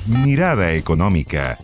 Mirada Económica.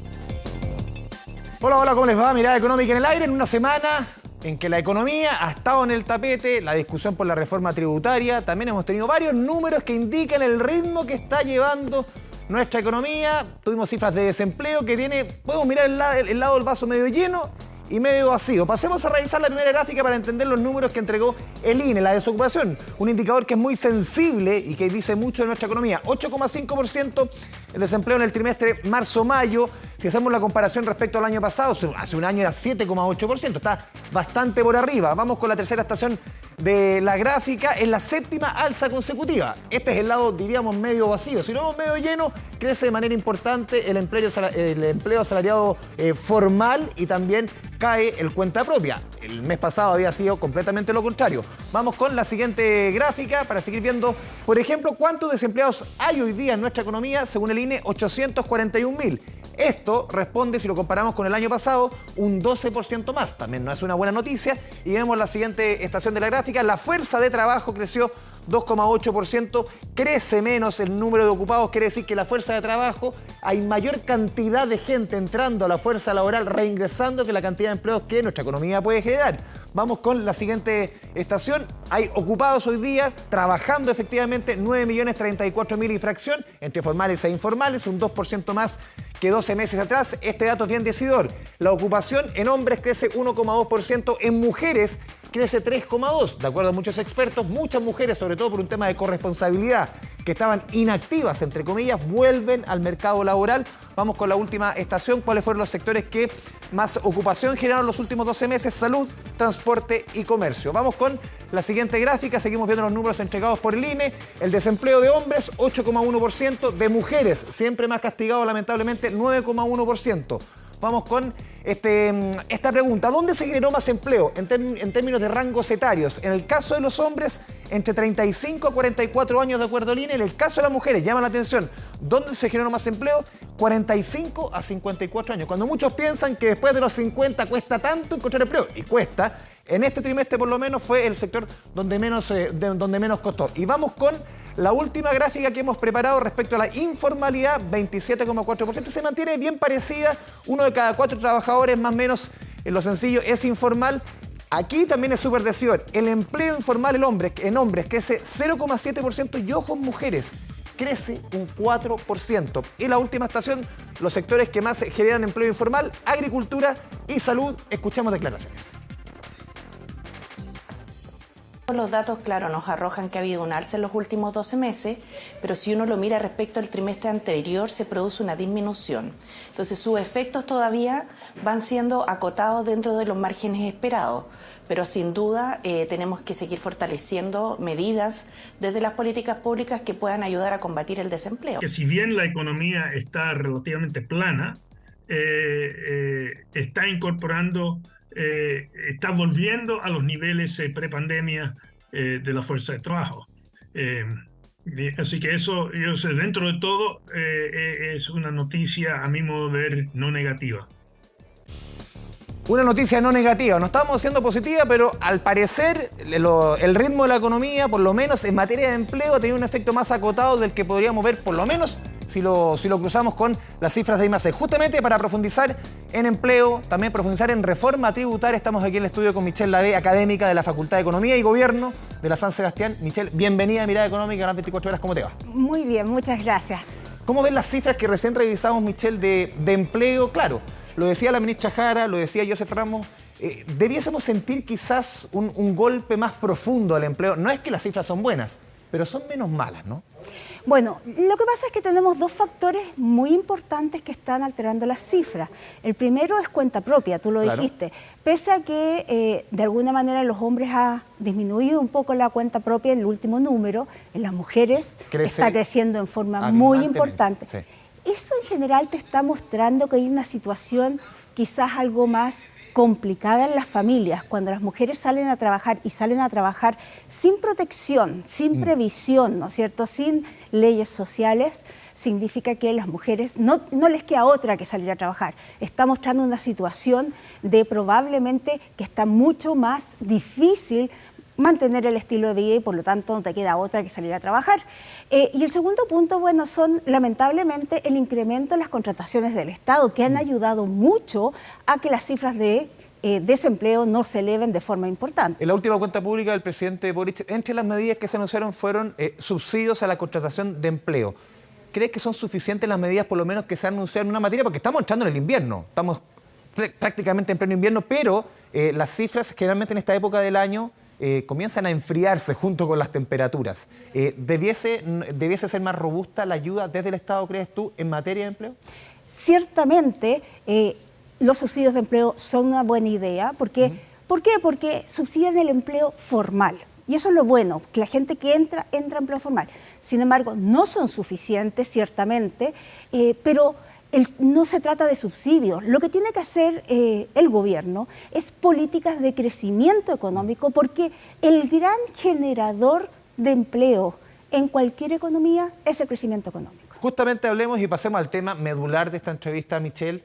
Hola, ¿cómo les va? Mirada Económica en el aire en una semana en que la economía ha estado en el tapete, la discusión por la reforma tributaria. También hemos tenido varios números que indican el ritmo que está llevando nuestra economía. Tuvimos cifras de desempleo que podemos mirar el lado del vaso medio lleno y medio vacío. Pasemos a revisar la primera gráfica para entender los números que entregó el INE, la desocupación. Un indicador que es muy sensible y que dice mucho de nuestra economía. 8,5% el desempleo en el trimestre marzo-mayo. Si hacemos la comparación respecto al año pasado, hace un año era 7,8%. Está bastante por arriba. Vamos con la tercera estación de la gráfica. Es la séptima alza consecutiva. Este es el lado, diríamos, medio vacío. Si lo vemos medio lleno, crece de manera importante el empleo asalariado formal y también cae el cuenta propia. El mes pasado había sido completamente lo contrario. Vamos con la siguiente gráfica para seguir viendo, por ejemplo, cuántos desempleados hay hoy día en nuestra economía. Según el INE, 841.000. Esto responde, si lo comparamos con el año pasado, un 12% más. También no es una buena noticia. Y vemos la siguiente estación de la gráfica. La fuerza de trabajo creció 2,8%. Crece menos el número de ocupados. Quiere decir que la fuerza de trabajo, hay mayor cantidad de gente entrando a la fuerza laboral, reingresando, que la cantidad de empleos que nuestra economía puede generar. Vamos con la siguiente estación. Hay ocupados hoy día, trabajando efectivamente, 9.034.000 y fracción, entre formales e informales, un 2% más que 12 meses atrás. Este dato es bien decidor. La ocupación en hombres crece 1,2%, en mujeres crece 3,2%. De acuerdo a muchos expertos, muchas mujeres, sobre todo por un tema de corresponsabilidad, que estaban inactivas, entre comillas, vuelven al mercado laboral. Vamos con la última estación. ¿Cuáles fueron los sectores que más ocupación generaron los últimos 12 meses? Salud, transporte y comercio. Vamos con la siguiente gráfica. Seguimos viendo los números entregados por el INE. El desempleo de hombres, 8,1%. De mujeres, siempre más castigado, lamentablemente, 9,1%. Vamos con esta pregunta. ¿Dónde se generó más empleo en términos de rangos etarios? En el caso de los hombres, entre 35 a 44 años, de acuerdo al INE. En el caso de las mujeres, llama la atención, ¿dónde se generó más empleo? 45 a 54 años. Cuando muchos piensan que después de los 50 cuesta tanto encontrar empleo, y cuesta, en este trimestre por lo menos fue el sector donde menos costó. Y vamos con la última gráfica que hemos preparado respecto a la informalidad, 27,4%. Se mantiene bien parecida. 1 de cada 4 trabajadores, más o menos, en lo sencillo, es informal. Aquí también es súper decidor. El empleo informal en hombres crece 0,7% y ojo, en mujeres crece un 4%. Y la última estación, los sectores que más generan empleo informal, agricultura y salud. Escuchamos declaraciones. Los datos, claro, nos arrojan que ha habido un alza en los últimos 12 meses, pero si uno lo mira respecto al trimestre anterior, se produce una disminución. Entonces, sus efectos todavía van siendo acotados dentro de los márgenes esperados, pero sin duda tenemos que seguir fortaleciendo medidas desde las políticas públicas que puedan ayudar a combatir el desempleo. Que si bien la economía está relativamente plana, está incorporando... está volviendo a los niveles prepandemia de la fuerza de trabajo. Así que eso, dentro de todo, es una noticia, a mi modo de ver, no negativa. Una noticia no negativa. No estamos siendo positiva, pero al parecer el ritmo de la economía, por lo menos en materia de empleo, ha tenido un efecto más acotado del que podríamos ver, por lo menos, si lo cruzamos con las cifras de I+C. Justamente para profundizar en empleo, también profundizar en reforma tributaria, estamos aquí en el estudio con Michelle Lavé, académica de la Facultad de Economía y Gobierno de la San Sebastián. Michelle, bienvenida a Mirada Económica a las 24 horas. ¿Cómo te va? Muy bien, muchas gracias. ¿Cómo ven las cifras que recién revisamos, Michelle, de empleo? Claro, lo decía la ministra Jara, lo decía Joseph Ramos. Debiésemos sentir quizás un golpe más profundo al empleo. No es que las cifras son buenas, pero son menos malas, ¿no? Bueno, lo que pasa es que tenemos dos factores muy importantes que están alterando las cifras. El primero es cuenta propia, tú lo dijiste. Pese a que de alguna manera en los hombres ha disminuido un poco la cuenta propia en el último número, en las mujeres está creciendo en forma muy importante. Sí. Eso en general te está mostrando que hay una situación quizás algo más complicada en las familias, cuando las mujeres salen a trabajar y salen a trabajar sin protección, sin previsión, ¿no es cierto?, sin leyes sociales, significa que las mujeres no les queda otra que salir a trabajar. Está mostrando una situación de probablemente que está mucho más difícil mantener el estilo de vida y por lo tanto no te queda otra que salir a trabajar. Y el segundo punto, bueno, son lamentablemente el incremento en las contrataciones del Estado, que han ayudado mucho a que las cifras de desempleo no se eleven de forma importante. En la última cuenta pública del presidente Boric, entre las medidas que se anunciaron fueron subsidios a la contratación de empleo. ¿Crees que son suficientes las medidas, por lo menos, que se han anunciado en una materia? Porque estamos entrando en el invierno, estamos prácticamente en pleno invierno, pero las cifras generalmente en esta época del año comienzan a enfriarse junto con las temperaturas. ¿Debiese ser más robusta la ayuda desde el Estado, crees tú, en materia de empleo? Ciertamente, los subsidios de empleo son una buena idea. ¿Por qué? Porque subsidian el empleo formal. Y eso es lo bueno, que la gente que entra en empleo formal. Sin embargo, no son suficientes, ciertamente, pero no se trata de subsidios. Lo que tiene que hacer el gobierno es políticas de crecimiento económico, porque el gran generador de empleo en cualquier economía es el crecimiento económico. Justamente hablemos y pasemos al tema medular de esta entrevista, Michelle.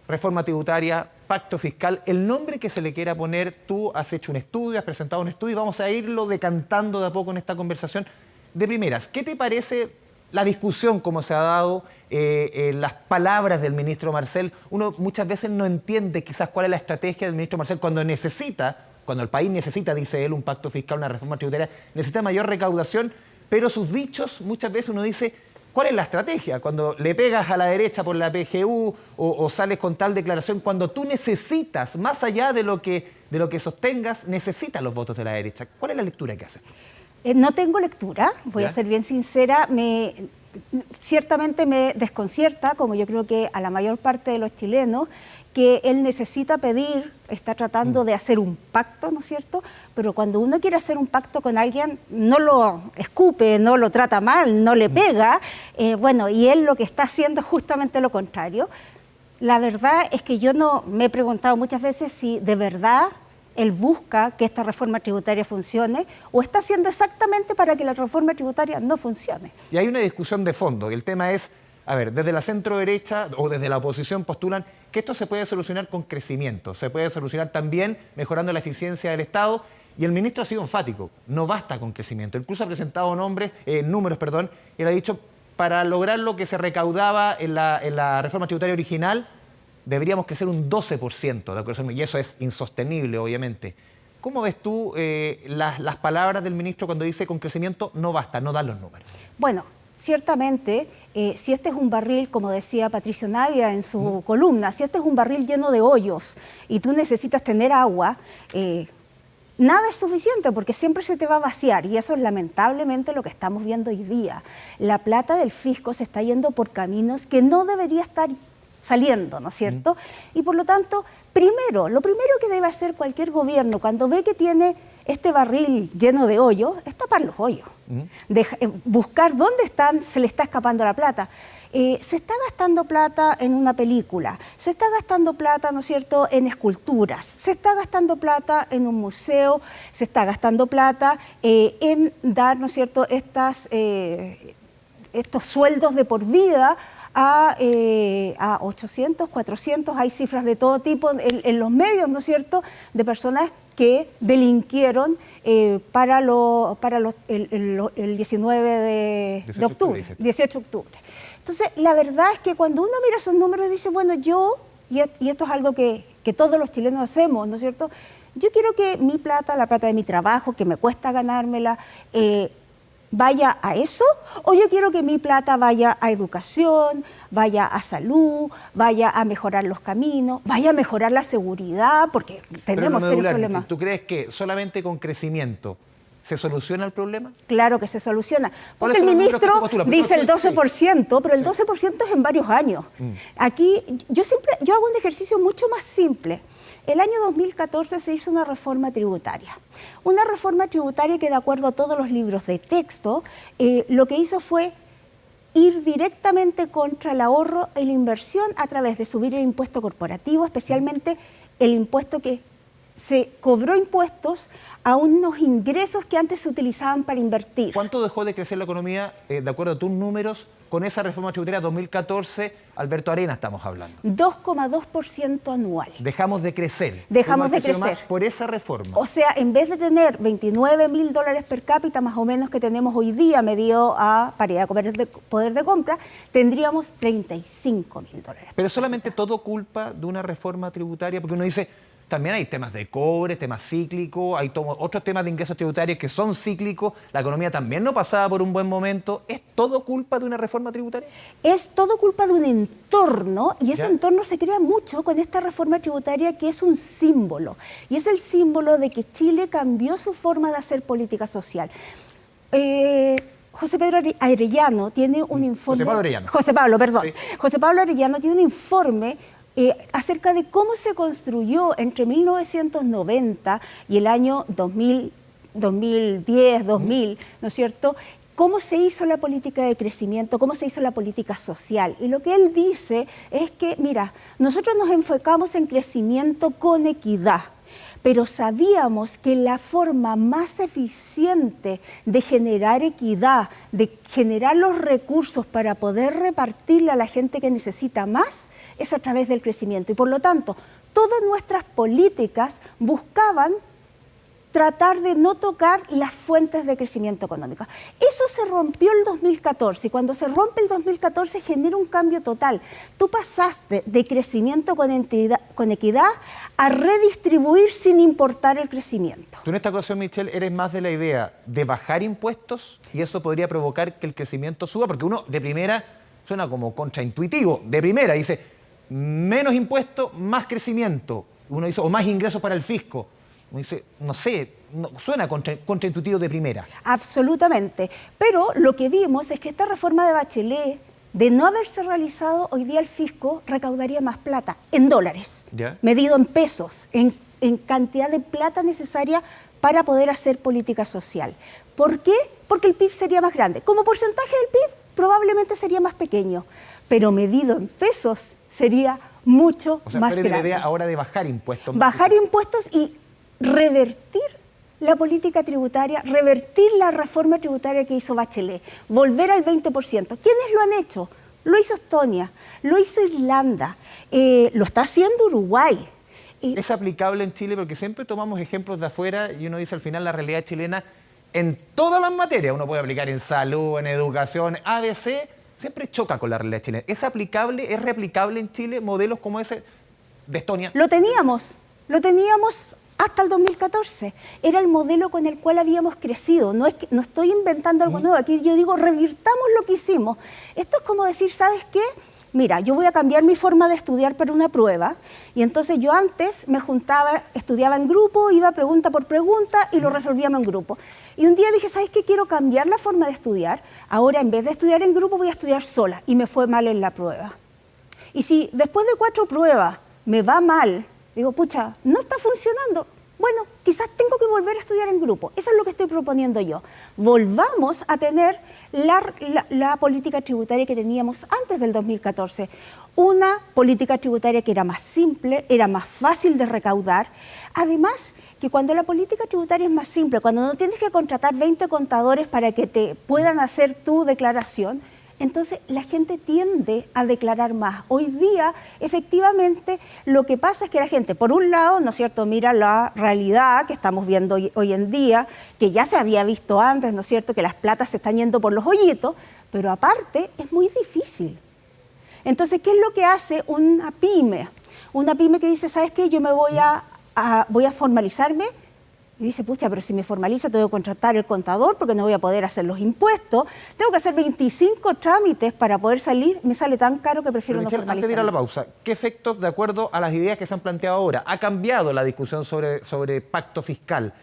Reforma tributaria, pacto fiscal, el nombre que se le quiera poner. Tú has hecho un estudio, has presentado un estudio y vamos a irlo decantando de a poco en esta conversación. De primeras, ¿qué te parece la discusión como se ha dado, las palabras del ministro Marcel? Uno muchas veces no entiende quizás cuál es la estrategia del ministro Marcel cuando el país necesita, dice él, un pacto fiscal, una reforma tributaria, necesita mayor recaudación, pero sus dichos muchas veces uno dice, ¿cuál es la estrategia? Cuando le pegas a la derecha por la PGU o sales con tal declaración, cuando tú necesitas, más allá de lo que sostengas, necesitas los votos de la derecha. ¿Cuál es la lectura que haces? No tengo lectura, voy a ser bien sincera. Ciertamente me desconcierta, como yo creo que a la mayor parte de los chilenos, que él necesita pedir, está tratando de hacer un pacto, ¿no es cierto? Pero cuando uno quiere hacer un pacto con alguien, no lo escupe, no lo trata mal, no le pega, y él lo que está haciendo es justamente lo contrario. La verdad es que yo no me he preguntado muchas veces si de verdad él busca que esta reforma tributaria funcione o está haciendo exactamente para que la reforma tributaria no funcione. Y hay una discusión de fondo, y el tema es, a ver, desde la centro derecha o desde la oposición postulan que esto se puede solucionar con crecimiento, se puede solucionar también mejorando la eficiencia del Estado, y el ministro ha sido enfático, no basta con crecimiento. Incluso ha presentado números, y él ha dicho, para lograr lo que se recaudaba en la reforma tributaria original, deberíamos crecer un 12% de acuerdo, y eso es insostenible, obviamente. ¿Cómo ves tú las palabras del ministro cuando dice con crecimiento no basta, no dan los números? Bueno, ciertamente, si este es un barril, como decía Patricio Navia en su columna, si este es un barril lleno de hoyos y tú necesitas tener agua, nada es suficiente porque siempre se te va a vaciar, y eso es lamentablemente lo que estamos viendo hoy día. La plata del fisco se está yendo por caminos que no debería estar saliendo, ¿no es cierto? Y por lo tanto, lo primero que debe hacer cualquier gobierno cuando ve que tiene este barril lleno de hoyos, es tapar los hoyos. Buscar dónde se le está escapando la plata. Se está gastando plata en una película, se está gastando plata, ¿no es cierto?, en esculturas, se está gastando plata en un museo, se está gastando plata en dar, ¿no es cierto?, estos sueldos de por vida a 800, 400, hay cifras de todo tipo en los medios, ¿no es cierto?, de personas que delinquieron para el 19 de octubre, 18 de octubre. Entonces, la verdad es que cuando uno mira esos números dice, bueno, y esto es algo que todos los chilenos hacemos, ¿no es cierto?, yo quiero que mi plata, la plata de mi trabajo, que me cuesta ganármela, vaya a eso, o yo quiero que mi plata vaya a educación, vaya a salud, vaya a mejorar los caminos, vaya a mejorar la seguridad, porque tenemos serios problemas. ¿Tú crees que solamente con crecimiento se soluciona el problema? Claro que se soluciona, porque el ministro dice el 12%, pero el 12% es en varios años. Aquí yo hago un ejercicio mucho más simple. El año 2014 se hizo una reforma tributaria que, de acuerdo a todos los libros de texto, lo que hizo fue ir directamente contra el ahorro y la inversión a través de subir el impuesto corporativo, especialmente el impuesto que se cobró impuestos a unos ingresos que antes se utilizaban para invertir. ¿Cuánto dejó de crecer la economía, de acuerdo a tus números, con esa reforma tributaria 2014? Alberto Arena estamos hablando. 2,2% anual. Dejamos de crecer. Dejamos de crecer. Más por esa reforma. O sea, en vez de tener $29.000 per cápita, más o menos que tenemos hoy día, medido a paridad de poder de compra, tendríamos $35.000. Pero solamente todo culpa de una reforma tributaria, porque uno dice, también hay temas de cobre, temas cíclicos, hay otros temas de ingresos tributarios que son cíclicos, la economía también no pasaba por un buen momento. ¿Es todo culpa de una reforma tributaria? Es todo culpa de un entorno, y ese entorno se crea mucho con esta reforma tributaria, que es un símbolo, y es el símbolo de que Chile cambió su forma de hacer política social. José Pedro Arellano tiene un informe... José Pablo Arellano tiene un informe acerca de cómo se construyó entre 1990 y el año 2010, 2000, ¿no es cierto?, cómo se hizo la política de crecimiento, cómo se hizo la política social. Y lo que él dice es que, mira, nosotros nos enfocamos en crecimiento con equidad, pero sabíamos que la forma más eficiente de generar equidad, de generar los recursos para poder repartirle a la gente que necesita más, es a través del crecimiento. Y por lo tanto, todas nuestras políticas buscaban tratar de no tocar las fuentes de crecimiento económico. Eso se rompió el 2014, y cuando se rompe el 2014 genera un cambio total. Tú pasaste de crecimiento con equidad a redistribuir sin importar el crecimiento. Tú en esta ocasión, Michelle, eres más de la idea de bajar impuestos, y eso podría provocar que el crecimiento suba, porque uno de primera suena como contraintuitivo, de primera dice, menos impuestos, más crecimiento, uno dice, o más ingresos para el fisco. Uno dice, no sé, suena contraintuitivo de primera. Absolutamente. Pero lo que vimos es que esta reforma de Bachelet, de no haberse realizado, hoy día el fisco recaudaría más plata, en dólares, medido en pesos, en cantidad de plata necesaria para poder hacer política social. ¿Por qué? Porque el PIB sería más grande. Como porcentaje del PIB, probablemente sería más pequeño, pero medido en pesos sería mucho más grande. La idea ahora de bajar impuestos. Bajar impuestos y revertir la política tributaria, revertir la reforma tributaria que hizo Bachelet, volver al 20%. ¿Quiénes lo han hecho? Lo hizo Estonia, lo hizo Irlanda, lo está haciendo Uruguay. ¿Es aplicable en Chile? Porque siempre tomamos ejemplos de afuera y uno dice al final la realidad chilena en todas las materias. Uno puede aplicar en salud, en educación, ABC, siempre choca con la realidad chilena. ¿Es aplicable, es replicable en Chile modelos como ese de Estonia? Lo teníamos hasta el 2014. Era el modelo con el cual habíamos crecido. No estoy inventando algo nuevo. Aquí yo digo, revirtamos lo que hicimos. Esto es como decir, ¿sabes qué? Mira, yo voy a cambiar mi forma de estudiar para una prueba, y entonces yo antes me juntaba, estudiaba en grupo, iba pregunta por pregunta y lo resolvíamos en grupo. Y un día dije, ¿sabes qué? Quiero cambiar la forma de estudiar. Ahora, en vez de estudiar en grupo, voy a estudiar sola, y me fue mal en la prueba. Y si después de 4 pruebas me va mal, digo, pucha, no está funcionando. Bueno, quizás tengo que volver a estudiar en grupo. Eso es lo que estoy proponiendo yo. Volvamos a tener la política tributaria que teníamos antes del 2014. Una política tributaria que era más simple, era más fácil de recaudar. Además, que cuando la política tributaria es más simple, cuando no tienes que contratar 20 contadores para que te puedan hacer tu declaración, entonces la gente tiende a declarar más. Hoy día, efectivamente, lo que pasa es que la gente, por un lado, ¿no es cierto?, mira la realidad que estamos viendo hoy en día, que ya se había visto antes, ¿no es cierto?, que las platas se están yendo por los hoyitos, pero aparte es muy difícil. Entonces, ¿qué es lo que hace una pyme? Una pyme que dice, ¿sabes qué? Yo me voy a formalizarme. Y dice, pucha, pero si me formaliza tengo que contratar el contador porque no voy a poder hacer los impuestos. Tengo que hacer 25 trámites para poder salir. Me sale tan caro que prefiero no formalizarme. Antes de ir a la pausa, ¿qué efectos, de acuerdo a las ideas que se han planteado ahora, ha cambiado la discusión sobre pacto fiscal?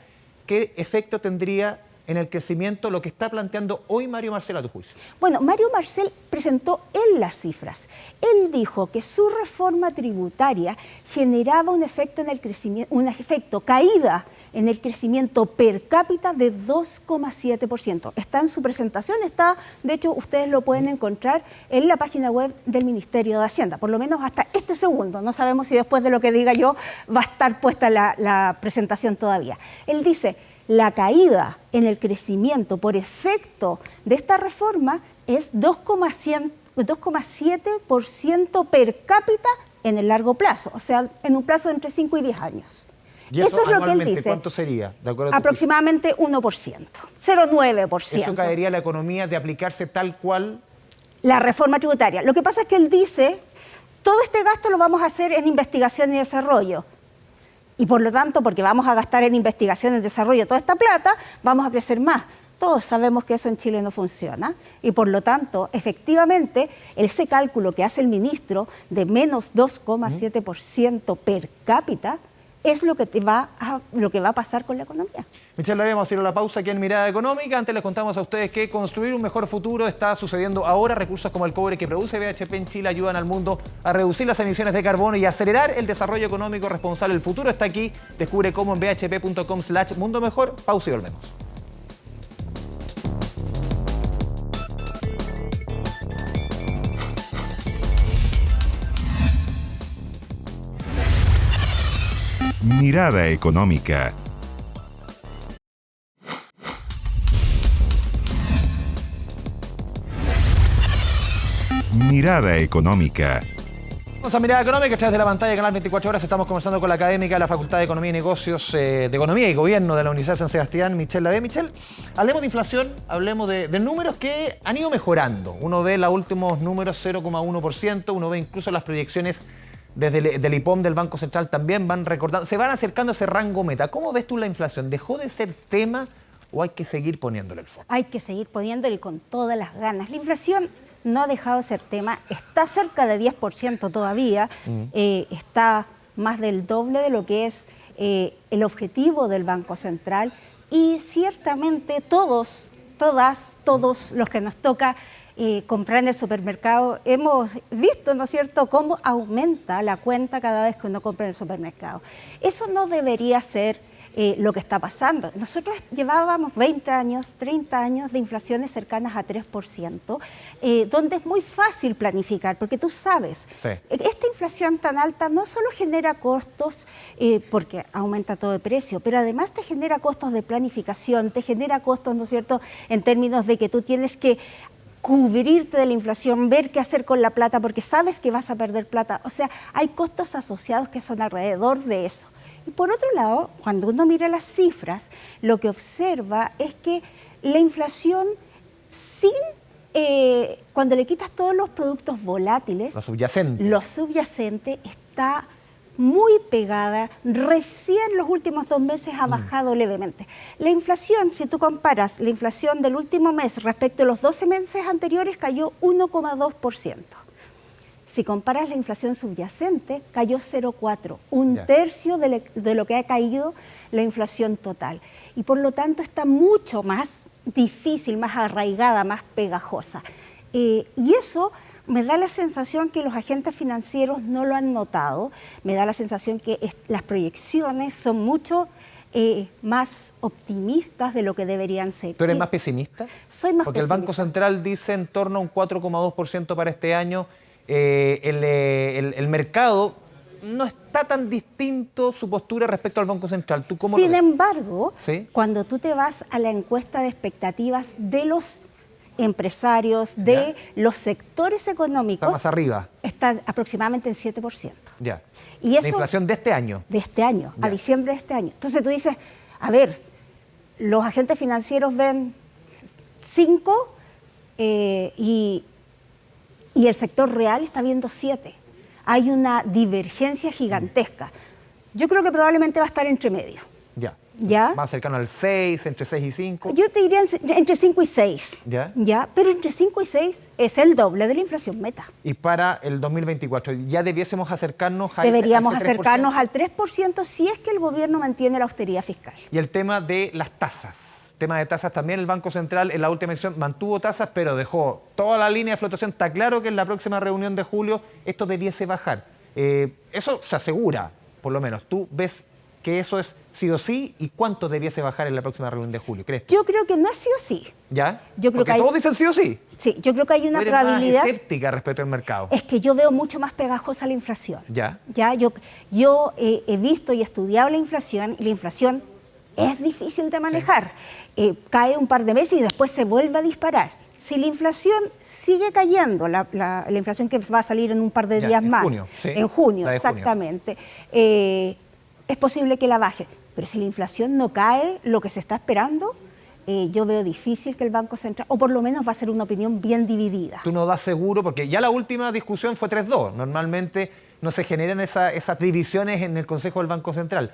¿Qué efecto tendría en el crecimiento lo que está planteando hoy Mario Marcel, a tu juicio? Bueno, Mario Marcel presentó él las cifras. Él dijo que su reforma tributaria generaba un efecto en el crecimiento, un efecto caída en el crecimiento per cápita de 2,7%. Está en su presentación, está, de hecho, ustedes lo pueden encontrar en la página web del Ministerio de Hacienda, por lo menos hasta este segundo. No sabemos si después de lo que diga yo va a estar puesta la presentación todavía. Él dice, la caída en el crecimiento por efecto de esta reforma es 2,7% per cápita en el largo plazo, o sea, en un plazo de entre 5 y 10 años. ¿Y eso es lo que él dice. ¿Cuánto sería? De acuerdo a aproximadamente 1%, 0,9%. ¿Eso caería a la economía de aplicarse tal cual? La reforma tributaria. Lo que pasa es que él dice, todo este gasto lo vamos a hacer en investigación y desarrollo. Y por lo tanto, porque vamos a gastar en investigación y desarrollo toda esta plata, vamos a crecer más. Todos sabemos que eso en Chile no funciona y por lo tanto, efectivamente, ese cálculo que hace el ministro de menos 2,7% per cápita es lo que va a pasar con la economía. Michelle, vamos a ir a la pausa aquí en Mirada Económica. Antes les contamos a ustedes que construir un mejor futuro está sucediendo ahora. Recursos como el cobre que produce BHP en Chile ayudan al mundo a reducir las emisiones de carbono y acelerar el desarrollo económico responsable. El futuro está aquí. Descubre cómo en bhp.com/mundo mejor. Pausa y volvemos. Mirada Económica. Mirada Económica. Vamos a Mirada Económica a través de la pantalla de Canal 24 Horas. Estamos conversando con la académica de la Facultad de Economía y Negocios, de Economía y Gobierno de la Universidad de San Sebastián, Michelle Lavé. Michelle, hablemos de inflación, hablemos de números que han ido mejorando. Uno ve los últimos números 0,1%, uno ve incluso las proyecciones desde el IPOM del Banco Central también van recordando, se van acercando a ese rango meta. ¿Cómo ves tú la inflación? ¿Dejó de ser tema o hay que seguir poniéndole el foco? Hay que seguir poniéndole con todas las ganas. La inflación no ha dejado de ser tema, está cerca de 10% todavía, está más del doble de lo que es el objetivo del Banco Central y ciertamente todos los que nos toca comprar en el supermercado, hemos visto, ¿no es cierto?, cómo aumenta la cuenta cada vez que uno compra en el supermercado. Eso no debería ser lo que está pasando. Nosotros llevábamos 20 años, 30 años de inflaciones cercanas a 3%, donde es muy fácil planificar, porque tú sabes, sí, esta inflación tan alta no solo genera costos, porque aumenta todo de precio, pero además te genera costos de planificación, te genera costos, ¿no es cierto?, en términos de que tú tienes que cubrirte de la inflación, ver qué hacer con la plata, porque sabes que vas a perder plata. O sea, hay costos asociados que son alrededor de eso. Y por otro lado, cuando uno mira las cifras, lo que observa es que la inflación, cuando le quitas todos los productos volátiles, lo subyacente está muy pegada, recién los últimos 2 meses ha bajado levemente. La inflación, si tú comparas la inflación del último mes respecto a los 12 meses anteriores, cayó 1,2%. Si comparas la inflación subyacente, cayó 0,4%, un tercio de lo que ha caído la inflación total. Y por lo tanto está mucho más difícil, más arraigada, más pegajosa. Y eso me da la sensación que los agentes financieros no lo han notado, me da la sensación que las proyecciones son mucho más optimistas de lo que deberían ser. ¿Tú eres más pesimista? Soy más Porque pesimista. el Banco Central dice en torno a un 4,2% para este año. El mercado no está tan distinto su postura respecto al Banco Central. ¿Tú cómo lo ves? Sin embargo, ¿sí?, cuando tú te vas a la encuesta de expectativas de los empresarios, de los sectores económicos, está más arriba. Está aproximadamente en 7%. Ya. Y eso, la inflación de este año. De este año, ya, a diciembre de este año. Entonces tú dices, a ver, los agentes financieros ven 5 y el sector real está viendo 7. Hay una divergencia gigantesca. Yo creo que probablemente va a estar entre medio. Ya. ¿Ya? Más cercano al 6, entre 6 y 5. Yo te diría entre 5 y 6. ¿Ya? ¿Ya? Pero entre 5 y 6 es el doble de la inflación meta. Y para el 2024, ¿ya debiésemos acercarnos a Deberíamos ese 3%? acercarnos al 3% si es que el gobierno mantiene la austeridad fiscal. Y el tema de las tasas. Tema de tasas también, el Banco Central en la última edición mantuvo tasas, pero dejó toda la línea de flotación. Está claro que en la próxima reunión de julio esto debiese bajar. Eso se asegura, por lo menos. ¿Tú ves que eso es sí o sí y cuánto debiese bajar en la próxima reunión de julio? ¿Crees tú? Yo creo que no es sí o sí. ¿Ya? Yo creo Porque que todos dicen sí o sí. Sí, yo creo que hay una Tú eres probabilidad. más escéptica respecto al mercado. Es que yo veo mucho más pegajosa la inflación. Ya. Yo he visto y estudiado la inflación, y la inflación es difícil de manejar. Cae un par de meses y después se vuelve a disparar. Si la inflación sigue cayendo, la inflación que va a salir en un par de días más, junio, sí. en junio, La de junio. exactamente, es posible que la baje. Pero si la inflación no cae, lo que se está esperando, yo veo difícil que el Banco Central, o por lo menos va a ser una opinión bien dividida. Tú no das seguro, porque ya la última discusión fue 3-2. Normalmente no se generan esas divisiones en el Consejo del Banco Central.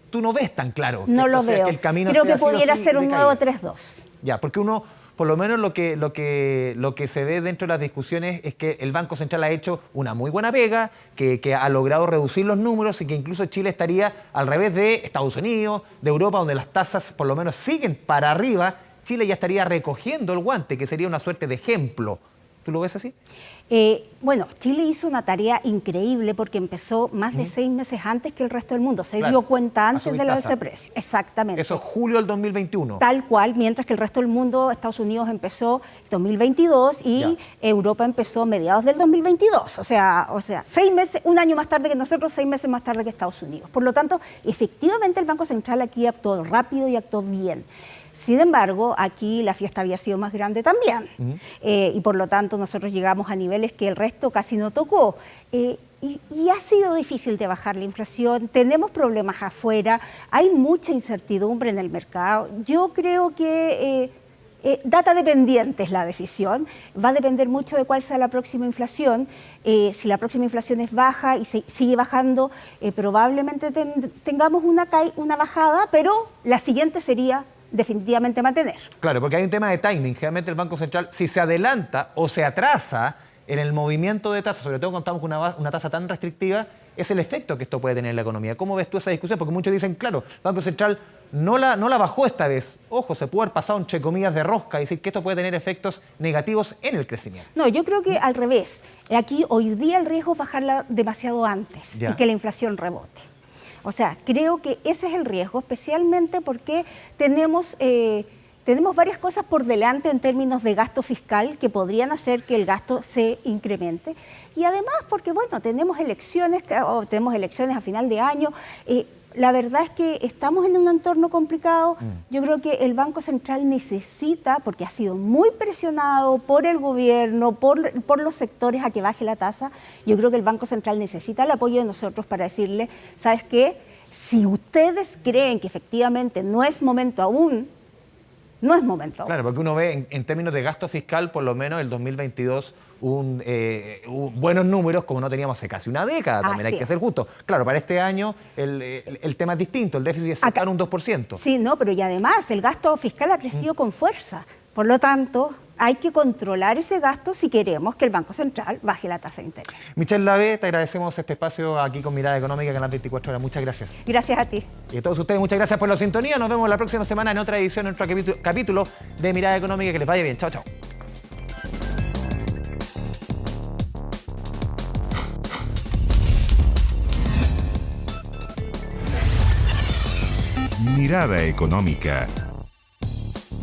Tú no ves tan claro. No lo veo. Que el camino Creo sea que sí o pudiera sí ser de un caída. nuevo 3-2. Ya, porque uno, por lo menos lo que se ve dentro de las discusiones es que el Banco Central ha hecho una muy buena pega, que ha logrado reducir los números y que incluso Chile estaría al revés de Estados Unidos, de Europa, donde las tasas por lo menos siguen para arriba. Chile ya estaría recogiendo el guante, que sería una suerte de ejemplo. ¿Tú lo ves así? Bueno, Chile hizo una tarea increíble porque empezó más de 6 meses antes que el resto del mundo. Se Claro, dio cuenta antes asumir del alza tasa. de precio. Exactamente. Eso es julio del 2021. Tal cual, mientras que el resto del mundo, Estados Unidos empezó en 2022 y Ya. Europa empezó a mediados del 2022. O sea, 6 meses, un año más tarde que nosotros, 6 meses más tarde que Estados Unidos. Por lo tanto, efectivamente el Banco Central aquí actuó rápido y actuó bien. Sin embargo, aquí la fiesta había sido más grande también. Y por lo tanto nosotros llegamos a niveles que el resto casi no tocó. Y ha sido difícil de bajar la inflación, tenemos problemas afuera, hay mucha incertidumbre en el mercado. Yo creo que data dependiente es la decisión, va a depender mucho de cuál sea la próxima inflación. Si la próxima inflación es baja y sigue bajando, probablemente tengamos una bajada, pero la siguiente sería definitivamente mantener. Claro, porque hay un tema de timing. Generalmente el Banco Central, si se adelanta o se atrasa en el movimiento de tasas, sobre todo cuando estamos con una tasa tan restrictiva, es el efecto que esto puede tener en la economía. ¿Cómo ves tú esa discusión? Porque muchos dicen, claro, el Banco Central no la bajó esta vez. Ojo, se puede haber pasado entre comillas de rosca y decir que esto puede tener efectos negativos en el crecimiento. No, yo creo que al revés. Aquí hoy día el riesgo es bajarla demasiado antes Ya. y que la inflación rebote. O sea, creo que ese es el riesgo, especialmente porque tenemos varias cosas por delante en términos de gasto fiscal que podrían hacer que el gasto se incremente. Y además porque, bueno, tenemos elecciones a final de año. La verdad es que estamos en un entorno complicado. Yo creo que el Banco Central necesita, porque ha sido muy presionado por el gobierno, por los sectores a que baje la tasa, yo creo que el Banco Central necesita el apoyo de nosotros para decirle, ¿sabes qué? Si ustedes creen que efectivamente no es momento aún, no es momento aún. Claro, porque uno ve en términos de gasto fiscal, por lo menos el 2022, hubo buenos números como no teníamos hace casi una década, también hay que ser justo. Claro, para este año el tema es distinto, el déficit es cercano a un 2%. Sí, no, pero y además el gasto fiscal ha crecido con fuerza. Por lo tanto, hay que controlar ese gasto si queremos que el Banco Central baje la tasa de interés. Michelle Lave, te agradecemos este espacio aquí con Mirada Económica, Canal 24 Horas. Muchas gracias. Gracias a ti. Y a todos ustedes, muchas gracias por la sintonía. Nos vemos la próxima semana en otra edición, en otro capítulo de Mirada Económica. Que les vaya bien. Chao, chao. Mirada Económica.